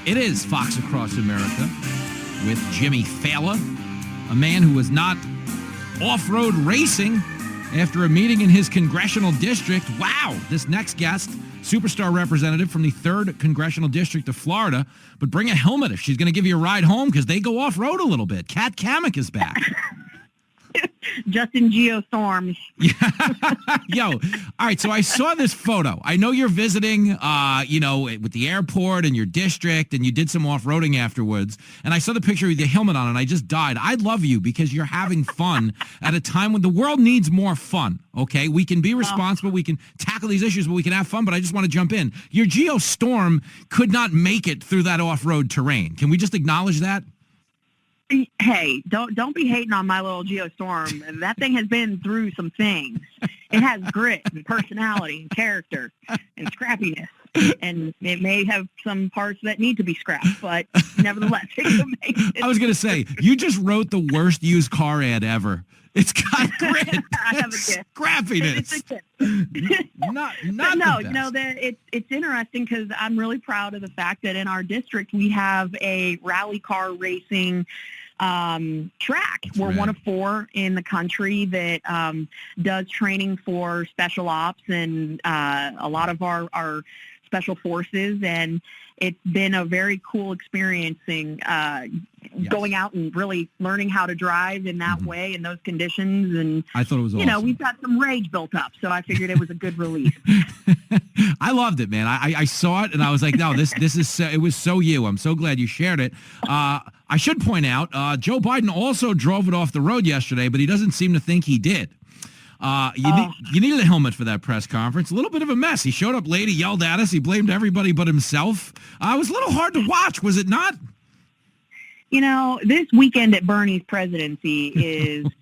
It is Fox Across America with Jimmy Fallon, a man who was not off-road racing after a meeting in his congressional district. Wow, this next guest, superstar representative from the 3rd Congressional District of Florida, but bring a helmet if she's going to give you a ride home because they go off-road a little bit. Kat Cammack is back. Just in geostorms. Yo, all right, so I saw this photo. I know you're visiting, with the airport and your district, and you did some off-roading afterwards, and I saw the picture with your helmet on, and I just died. I love you because you're having fun at a time when the world needs more fun, okay? We can be responsible, we can tackle these issues, but we can have fun, but I just want to jump in. Your geostorm could not make it through that off-road terrain. Can we just acknowledge that? Hey, don't be hating on my little geostorm. That thing has been through some things. It has grit and personality and character and scrappiness. And it may have some parts that need to be scrapped, but nevertheless, it can make it. I was going to say, you just wrote the worst used car ad ever. It's got grit. I have a gift. Scrappiness. It's a gift. Not no, the best. it's interesting because I'm really proud of the fact that in our district we have a rally car racing track. We're one of 4 in the country that does training for special ops and a lot of our special forces, and it's been a very cool experiencing going out and really learning how to drive in that way in those conditions. And I thought it was awesome. We've got some rage built up, so I figured it was a good release. I loved it, man. I saw it and I was like, no, this is it was so you. I'm so glad you shared it. I should point out, Joe Biden also drove it off the road yesterday, but he doesn't seem to think he did. You needed a helmet for that press conference. A little bit of a mess. He showed up late. He yelled at us. He blamed everybody but himself. It was a little hard to watch, was it not? This weekend at Bernie's presidency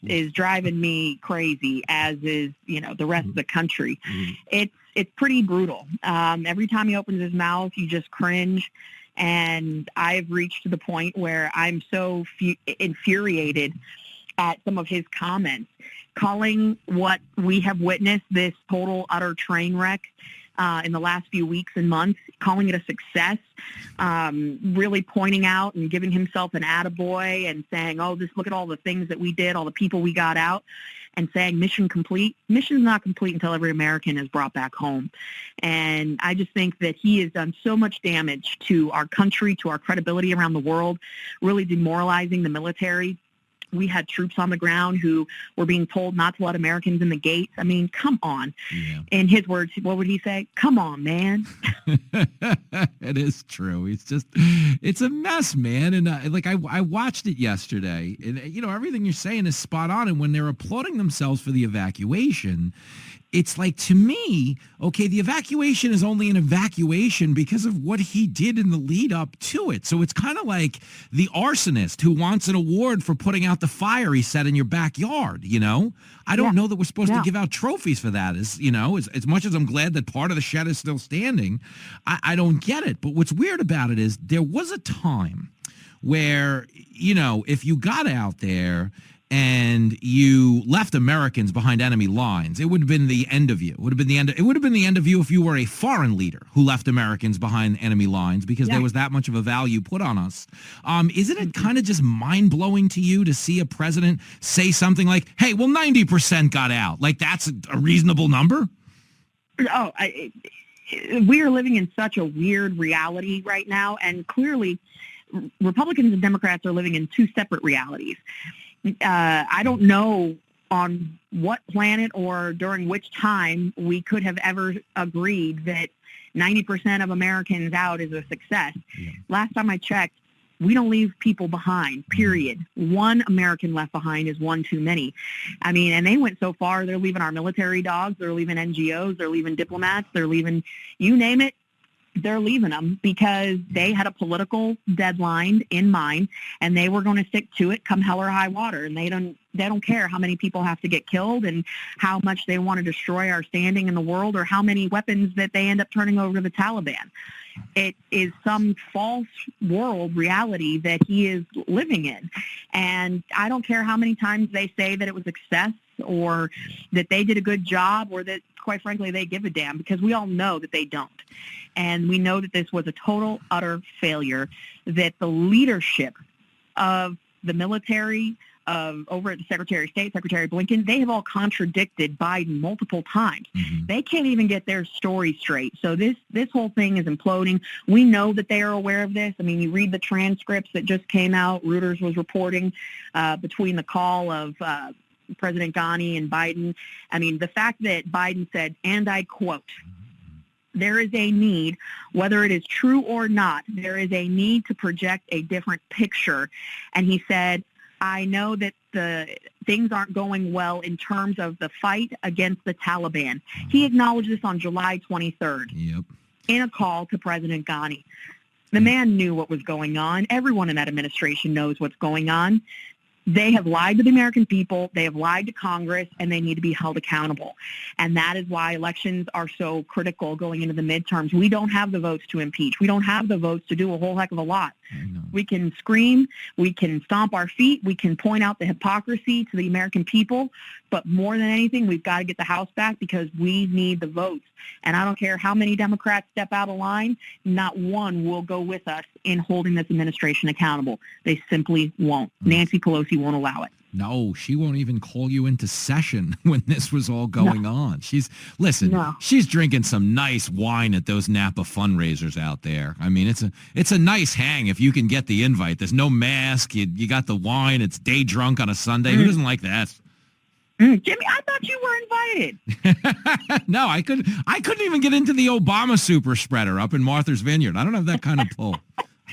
is driving me crazy, as is, the rest of the country. It's pretty brutal. Every time he opens his mouth, you just cringe. And I've reached to the point where I'm so infuriated at some of his comments, calling what we have witnessed, this total, utter train wreck in the last few weeks and months, calling it a success, really pointing out and giving himself an attaboy and saying, just look at all the things that we did, all the people we got out, and saying mission complete. Mission's not complete until every American is brought back home. And I just think that he has done so much damage to our country, to our credibility around the world, really demoralizing the military. We had troops on the ground who were being told not to let Americans in the gates. I mean, come on. Yeah. In his words, what would he say? Come on, man. It is true. It's a mess, man. And I watched it yesterday, and everything you're saying is spot on. And when they're applauding themselves for the evacuation, it's like, to me, okay, the evacuation is only an evacuation because of what he did in the lead up to it. So it's kind of like the arsonist who wants an award for putting out the fire he set in your backyard, I don't know that we're supposed to give out trophies for that. As much as I'm glad that part of the shed is still standing, I don't get it. But what's weird about it is there was a time where, if you got out there and you left Americans behind enemy lines, it would have been the end of you. It would have been the end of you if you were a foreign leader who left Americans behind enemy lines, because there was that much of a value put on us. Isn't it kind of just mind-blowing to you to see a president say something like, hey, well, 90% got out? Like, that's a reasonable number? We are living in such a weird reality right now, and clearly Republicans and Democrats are living in 2 separate realities. I don't know on what planet or during which time we could have ever agreed that 90% of Americans out is a success. Yeah. Last time I checked, we don't leave people behind, period. One American left behind is one too many. I mean, and they went so far, they're leaving our military dogs, they're leaving NGOs, they're leaving diplomats, they're leaving, you name it. They're leaving them because they had a political deadline in mind, and they were going to stick to it come hell or high water. And they don't care how many people have to get killed and how much they want to destroy our standing in the world or how many weapons that they end up turning over to the Taliban. It is some false world reality that he is living in. And I don't care how many times they say that it was success or that they did a good job or that, quite frankly, they give a damn, because we all know that they don't. And we know that this was a total, utter failure, that the leadership of the military, over at the Secretary of State, Secretary Blinken, they have all contradicted Biden multiple times. Mm-hmm. They can't even get their story straight. So this whole thing is imploding. We know that they are aware of this. I mean, you read the transcripts that just came out. Reuters was reporting between the call of President Ghani and Biden. I mean, the fact that Biden said, and I quote, "There is a need, whether it is true or not, there is a need to project a different picture." And he said, "I know that the things aren't going well in terms of the fight against the Taliban." He acknowledged this on July 23rd in a call to President Ghani. The man knew what was going on. Everyone in that administration knows what's going on. They have lied to the American people, they have lied to Congress, and they need to be held accountable. And that is why elections are so critical going into the midterms. We don't have the votes to impeach. We don't have the votes to do a whole heck of a lot. We can scream, we can stomp our feet, we can point out the hypocrisy to the American people, but more than anything, we've got to get the House back because we need the votes. And I don't care how many Democrats step out of line, not one will go with us in holding this administration accountable. They simply won't. Nancy Pelosi won't allow it. No, she won't even call you into session when this was all going on. She's drinking some nice wine at those Napa fundraisers out there. I mean, it's a nice hang if you can get the invite. There's no mask. You got the wine. It's day drunk on a Sunday. Who doesn't like that? Jimmy, I thought you were invited. No, I couldn't even get into the Obama super spreader up in Martha's Vineyard. I don't have that kind of pull.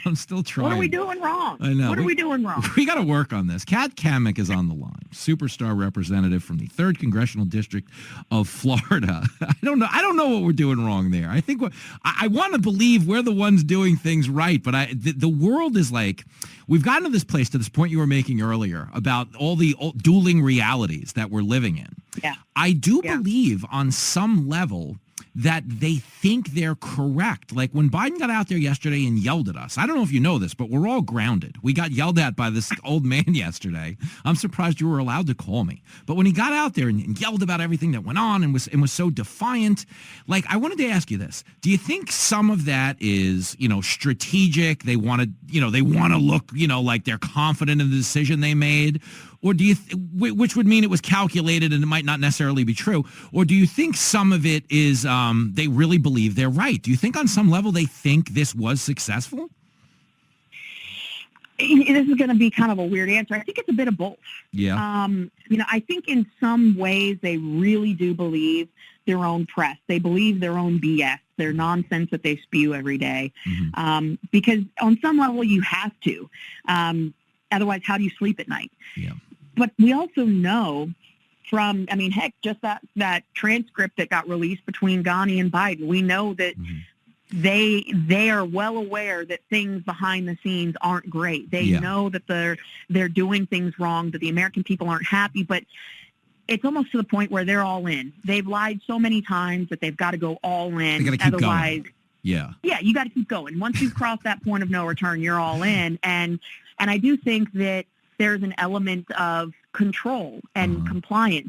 I'm still trying. What are we doing wrong? I know. What are we doing wrong? We got to work on this. Kat Cammack is on the line, superstar representative from the 3rd Congressional District of Florida. I don't know what we're doing wrong there. I think I want to believe we're the ones doing things right, but the world is like, we've gotten to this point you were making earlier about all the dueling realities that we're living in. Yeah. I do believe on some level that they think they're correct. Like when Biden got out there yesterday and yelled at us, I don't know if you know this, but we're all grounded. We got yelled at by this old man yesterday. I'm surprised you were allowed to call me. But when he got out there and yelled about everything that went on and was so defiant, like I wanted to ask you this. Do you think some of that is, strategic? They want to look, like they're confident in the decision they made? Or do you, which would mean it was calculated and it might not necessarily be true? Or do you think some of it is they really believe they're right? Do you think on some level they think this was successful? This is going to be kind of a weird answer. I think it's a bit of both. Yeah. I think in some ways they really do believe their own press. They believe their own BS, their nonsense that they spew every day. Mm-hmm. Because on some level you have to. Otherwise, how do you sleep at night? Yeah. But we also know from, just that transcript that got released between Ghani and Biden, we know that they are well aware that things behind the scenes aren't great. They know that they're doing things wrong, that the American people aren't happy, but it's almost to the point where they're all in. They've lied so many times that they've got to go all in. They got to keep going. Yeah, you got to keep going. Once you've crossed that point of no return, you're all in. And I do think that there's an element of control and compliance.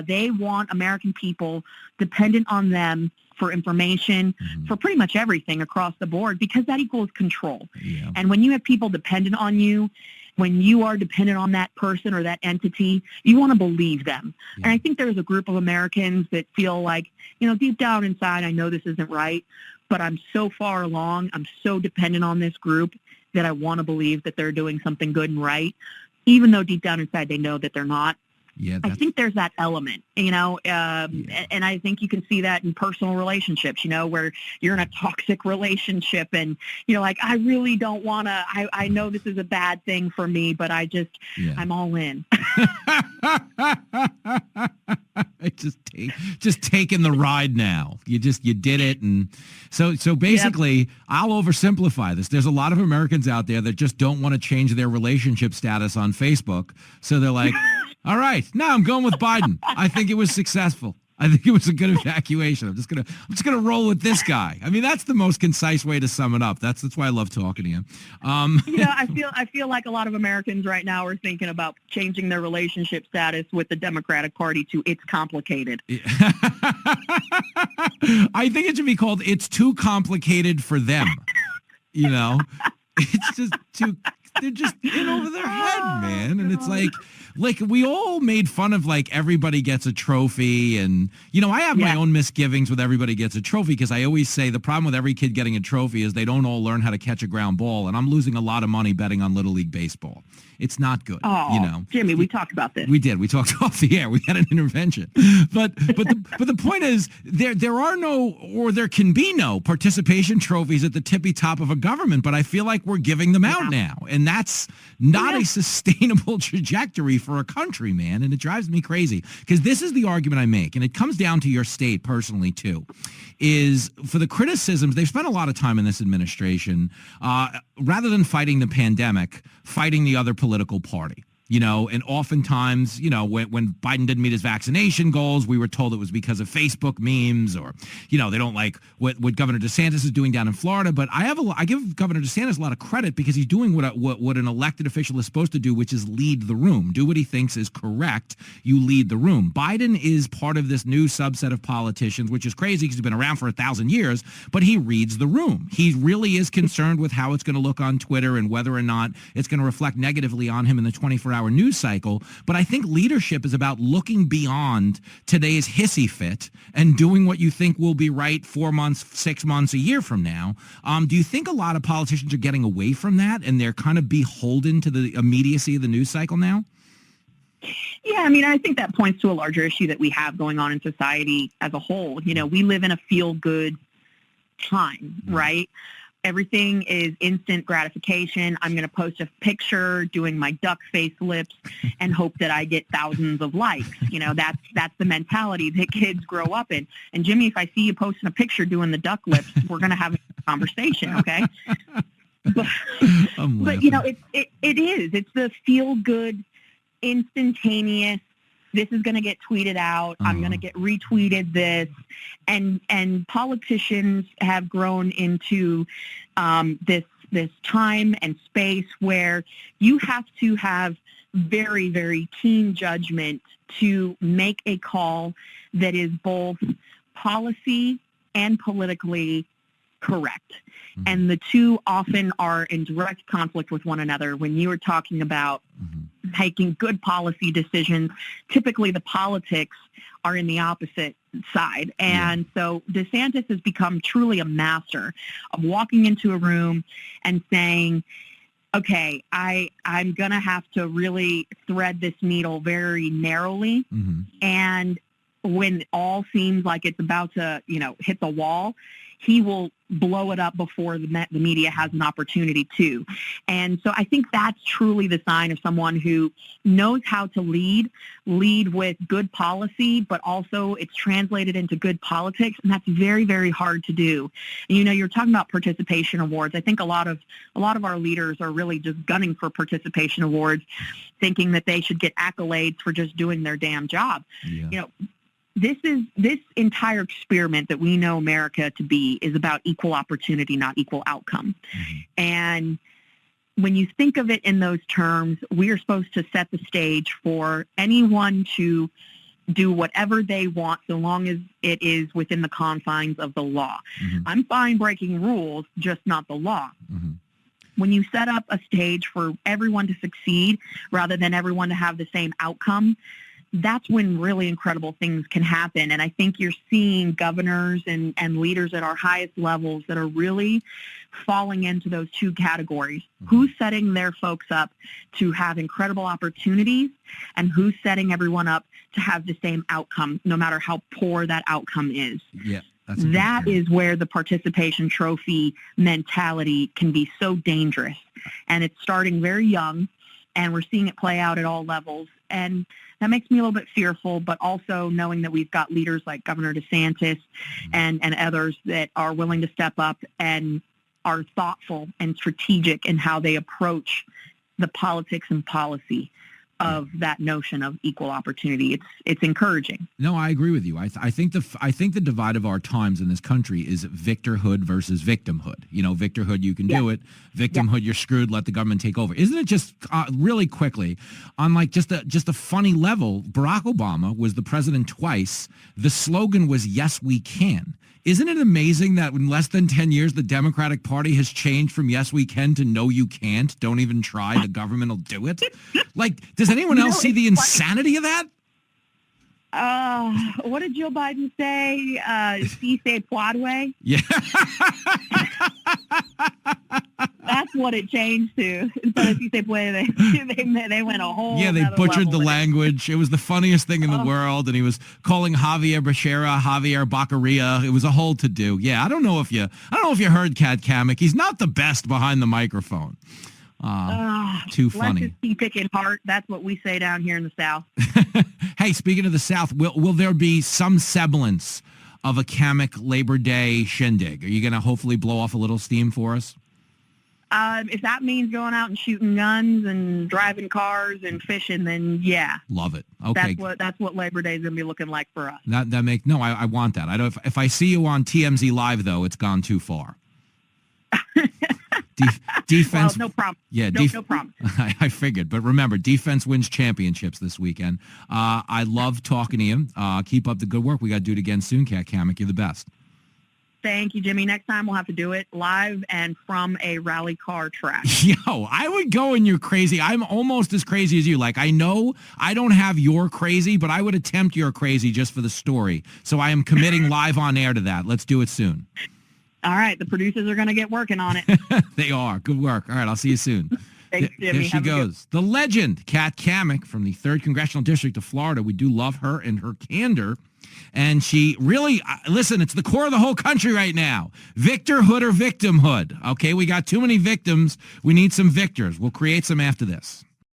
They want American people dependent on them for information, for pretty much everything across the board, because that equals control. Yeah. And when you have people dependent on you, when you are dependent on that person or that entity, you want to believe them. Yeah. And I think there's a group of Americans that feel like, deep down inside, I know this isn't right, but I'm so far along, I'm so dependent on this group that I want to believe that they're doing something good and right, even though deep down inside they know that they're not. Yeah, I think there's that element, and I think you can see that in personal relationships, where you're in a toxic relationship and, I really don't want to, I know this is a bad thing for me, but I'm all in. just taking the ride now. You did it. And so basically I'll oversimplify this. There's a lot of Americans out there that just don't want to change their relationship status on Facebook. So they're like, all right, now I'm going with Biden. I think it was successful. I think it was a good evacuation. I'm just gonna roll with this guy. I mean, that's the most concise way to sum it up. That's why I love talking to you. I feel like a lot of Americans right now are thinking about changing their relationship status with the Democratic Party to "it's complicated." I think it should be called "it's too complicated for them." It's just too. They're just in over their head, man. And it's like we all made fun of like everybody gets a trophy. And, I have my own misgivings with everybody gets a trophy because I always say the problem with every kid getting a trophy is they don't all learn how to catch a ground ball. And I'm losing a lot of money betting on Little League Baseball. It's not good. Oh, Jimmy, we talked about this. We did. We talked off the air. We had an intervention. But the point is there are no, or there can be no participation trophies at the tippy top of a government. But I feel like we're giving them out now. And that's not a sustainable trajectory for a country, man. And it drives me crazy because this is the argument I make. And it comes down to your state personally, too, is for the criticisms. They've spent a lot of time in this administration, rather than fighting the pandemic, fighting the other political party. And oftentimes, when Biden didn't meet his vaccination goals, we were told it was because of Facebook memes or, they don't like what Governor DeSantis is doing down in Florida. But I give Governor DeSantis a lot of credit because he's doing what an elected official is supposed to do, which is lead the room. Do what he thinks is correct. You lead the room. Biden is part of this new subset of politicians, which is crazy because he's been around for 1,000 years, but he reads the room. He really is concerned with how it's going to look on Twitter and whether or not it's going to reflect negatively on him in the 24-hour news cycle. But I think leadership is about looking beyond today's hissy fit and doing what you think will be right 4 months, 6 months, a year from now. Do you think a lot of politicians are getting away from that and they're kind of beholden to the immediacy of the news cycle now? Yeah, I mean, I think that points to a larger issue that we have going on in society as a whole. We live in a feel-good time, right? Everything is instant gratification. I'm going to post a picture doing my duck face lips and hope that I get thousands of likes. That's the mentality that kids grow up in. And Jimmy, if I see you posting a picture doing the duck lips, we're going to have a conversation, okay? But it is. It's the feel good, instantaneous. This is going to get tweeted out. I'm going to get retweeted this. And politicians have grown into this time and space where you have to have very, very keen judgment to make a call that is both policy and politically correct. And the two often are in direct conflict with one another. When you are talking about making good policy decisions, typically the politics are in the opposite side. And so DeSantis has become truly a master of walking into a room and saying, okay, I'm going to have to really thread this needle very narrowly. And when it all seems like it's about to, hit the wall, he will blow it up before the media has an opportunity to. And so I think that's truly the sign of someone who knows how to lead with good policy, but also it's translated into good politics. And that's very, very hard to do. And, you're talking about participation awards. I think a lot of our leaders are really just gunning for participation awards, thinking that they should get accolades for just doing their damn job. This entire experiment that we know America to be is about equal opportunity, not equal outcome. And when you think of it in those terms, we are supposed to set the stage for anyone to do whatever they want so long as it is within the confines of the law. I'm fine breaking rules, just not the law. When you set up a stage for everyone to succeed rather than everyone to have the same outcome, that's when really incredible things can happen. And I think you're seeing governors and leaders at our highest levels that are really falling into those two categories. Who's setting their folks up to have incredible opportunities and who's setting everyone up to have the same outcome, no matter how poor that outcome is. That is where the participation trophy mentality can be so dangerous. And it's starting very young, and we're seeing it play out at all levels. And that makes me a little bit fearful, but also knowing that we've got leaders like Governor DeSantis and others that are willing to step up and are thoughtful and strategic in how they approach the politics and policy of that notion of equal opportunity. It's encouraging. No, I agree with you. I think the divide of our times in this country is victorhood versus victimhood. You know, victorhood, you can do it. Victimhood, you're screwed. Let the government take over. Isn't it just really quickly on like just a funny level? Barack Obama was the president twice. The slogan was "Yes, we can." Isn't it amazing that in less than 10 years, the Democratic Party has changed from "Yes, we can" to "No, you can't. Don't even try. The government will do it." Like, does anyone else see the insanity of that? What did Joe Biden say? Si se puede. Yeah. That's what it changed to. Instead of si se puede, they went a whole Yeah, they butchered the level. Language. It was the funniest thing in the world, and he was calling Javier Becerra Javier Baccaria. It was a whole to-do. Yeah, I don't know if you heard Cammack. He's not the best behind the microphone. Too funny. Bless his pea-picking heart. That's what we say down here in the South. Hey, speaking of the South, will there be some semblance of a Cammack Labor Day shindig? Are you going to hopefully blow off a little steam for us? If that means going out and shooting guns and driving cars and fishing, then yeah. Love it. Okay. That's what Labor Day is going to be looking like for us. I want that. I don't. If I see you on TMZ Live, though, it's gone too far. Defense. Well, no problem. Yeah, no problem. I figured, but remember, defense wins championships this weekend. I love talking to you. Keep up the good work. We got to do it again soon, Cammack. You're the best. Thank you, Jimmy. Next time we'll have to do it live and from a rally car track. Yo, I would go in your crazy. I'm almost as crazy as you. Like, I know I don't have your crazy, but I would attempt your crazy just for the story. So I am committing live on air to that. Let's do it soon. All right. The producers are going to get working on it. They are. Good work. All right. I'll see you soon. Thanks, Jimmy. Here she goes. The legend, Kat Cammack from the 3rd Congressional District of Florida. We do love her and her candor. And she really, listen, it's the core of the whole country right now. Victorhood or victimhood. Okay, we got too many victims. We need some victors. We'll create some after this.